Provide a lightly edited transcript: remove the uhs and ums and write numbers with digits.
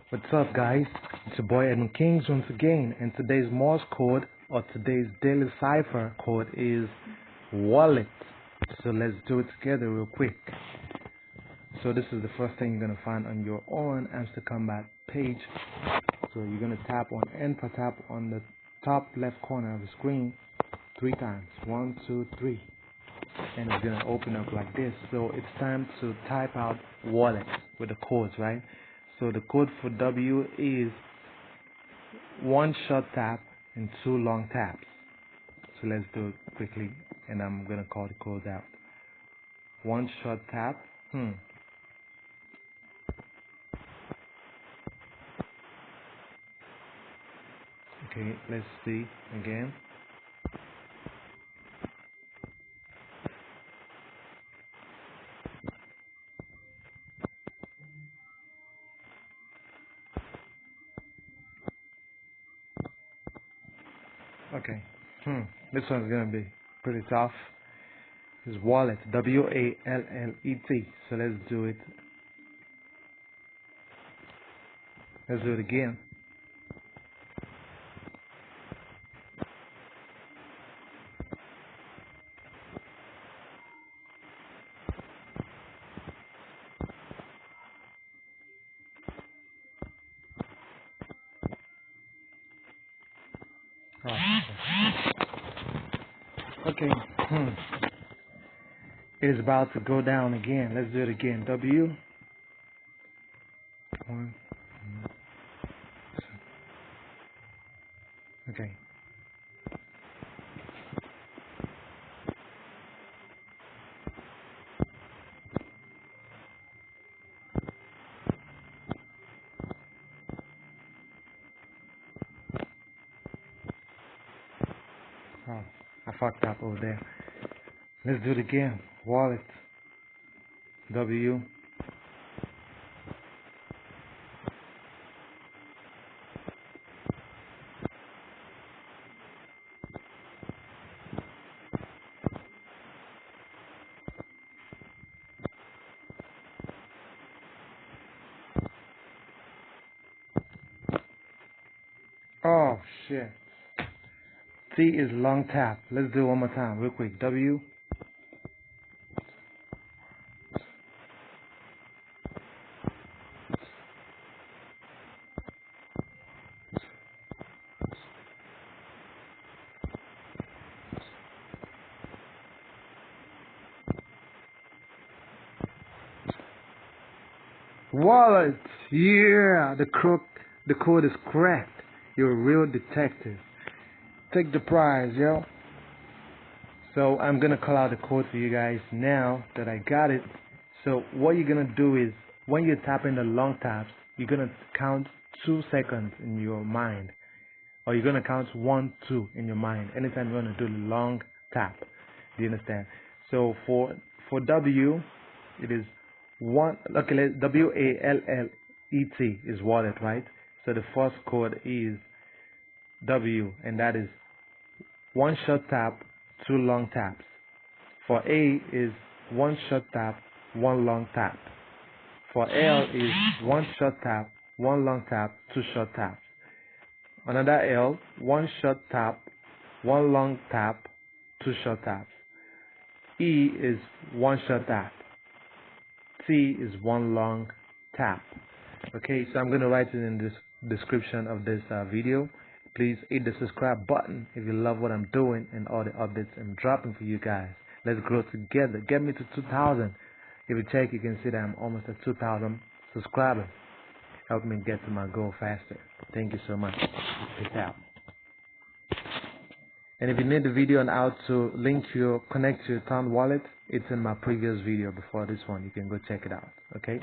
What's up, guys? It's your boy Edmund Kings once again, and today's Morse code or today's daily cipher code is wallet. So let's do it together real quick. So this is the first thing you're gonna find on your own Hamster Kombat page. So you're gonna tap on enter, tap on the top left corner of the screen 3 times. 1, 2, 3, and it's gonna open up like this. So it's time to type out wallet with the codes, right? So the code for W is 1 short tap and 2 long taps. So let's do it quickly, and I'm gonna call the code out. 1 short tap. Okay, let's see again. Okay. This one's gonna be pretty tough. It's wallet. W-A-L-L-E-T. So let's do it. Let's do it again. Oh, okay. It is about to go down again. Let's do it again. W. 1. Okay. Oh, I fucked up over there. Let's do it again. Wallet. W. Oh shit. T is long tap. Let's do it one more time, real quick. W. Wallet. Yeah, the code is correct. You're a real detective. Take the prize, yo. So I'm gonna call out the code for you guys now that I got it. So what you're gonna do is when you're tapping the long taps, you're gonna count 2 seconds in your mind, or you're gonna count 1, 2 in your mind anytime you're gonna do the long tap. Do you understand? So for W, it is 1. Okay, W-A-L-L-E-T is wallet, right? So the first code is W, and that is 1 short tap, 2 long taps. For A is 1 short tap, 1 long tap. For L is 1 short tap, 1 long tap, 2 short taps. Another L, 1 short tap, 1 long tap, 2 short taps. E is 1 short tap. T is 1 long tap. Okay, so I'm going to write it in this description of this video. Please hit the subscribe button if you love what I'm doing and all the updates I'm dropping for you guys. Let's grow together. Get me to 2,000. If you check, you can see that I'm almost at 2,000 subscribers. Help me get to my goal faster. Thank you so much. Peace out. And if you need the video on how to connect your Town wallet, it's in my previous video before this one. You can go check it out. Okay?